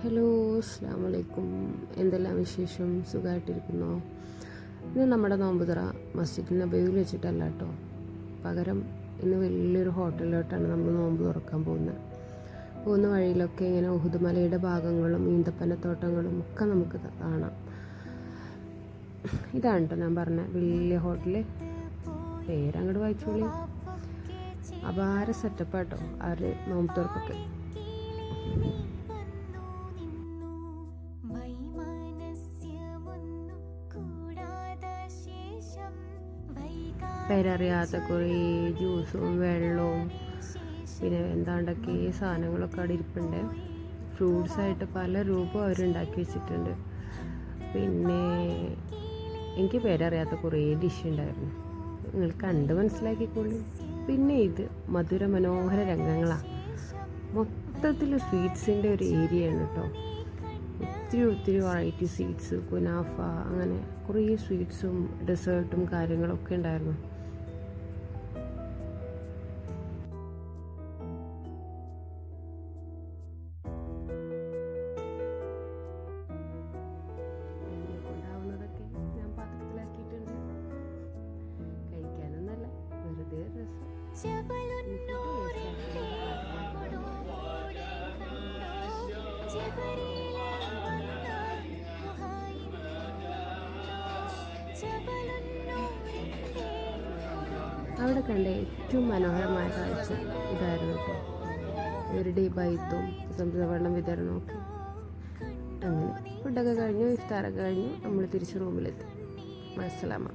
Hello, അസ്സലാമു അലൈക്കും. എന്തെല്ലാം വിശേഷം? സുഖമായിട്ടിരിക്കുന്നോ? ഇത് നമ്മുടെ നോമ്പുതുറ മസ്ജിദുൽ നബവിയിൽ വെച്ചിട്ടല്ല കേട്ടോ. പകരം ഇന്ന് വലിയൊരു ഹോട്ടലിലോട്ടാണ് നമ്മൾ നോമ്പ് തുറക്കാൻ പോകുന്ന വഴിയിലൊക്കെ ഇങ്ങനെ ഉഹുദ് മലയുടെ ഭാഗങ്ങളും ഈന്തപ്പനത്തോട്ടങ്ങളും ഒക്കെ നമുക്ക് കാണാം. ഇതാണ് കേട്ടോ ഞാൻ പറഞ്ഞ വലിയ ഹോട്ടല്. പേരങ്ങോട്ട് വായിച്ചോളി. അപാര സെറ്റപ്പാട്ടോ ആര് നോമ്പ് തുറപ്പൊക്കെ. പേരറിയാത്ത കുറേ ജ്യൂസും വെള്ളവും പിന്നെ എന്താണ്ടൊക്കെ സാധനങ്ങളൊക്കെ അവിടെ ഇരിപ്പുണ്ട്. ഫ്രൂട്ട്സായിട്ട് പല രൂപവും അവരുണ്ടാക്കി വെച്ചിട്ടുണ്ട്. പിന്നെ എനിക്ക് പേരറിയാത്ത കുറേ ഡിഷ് ഉണ്ടായിരുന്നു, നിങ്ങൾ കണ്ട് മനസ്സിലാക്കിക്കോളൂ. പിന്നെ ഇത് മധുര മനോഹര രംഗങ്ങളാണ്. മൊത്തത്തിൽ സ്വീറ്റ്സിൻ്റെ ഒരു ഏരിയയാണ് കേട്ടോ. ഒത്തിരി വെറൈറ്റി സ്വീറ്റ്സ്, കുനാഫ, അങ്ങനെ കുറേ സ്വീറ്റ്സും ഡെസേർട്ടും കാര്യങ്ങളൊക്കെ ഉണ്ടായിരുന്നു. ഉണ്ടാവുന്നതൊക്കെ ഞാൻ പാത്രത്തിലാക്കിയിട്ടുണ്ട്. കഴിക്കാനൊന്നല്ല, വെറുതെ രസം. അവിടെ കണ്ട ഏറ്റവും മനോഹരമായ കാഴ്ച ഇതായിരുന്നു കേട്ടോ. ഇവരുടെ ഈ ബൈത്തും വെള്ളം വിതരണവും ഒക്കെ. അങ്ങനെ ഫുഡൊക്കെ കഴിഞ്ഞു, ഇഫ്താറൊക്കെ കഴിഞ്ഞു നമ്മൾ തിരിച്ച് റൂമിലെത്തി. അസ്സലാമ.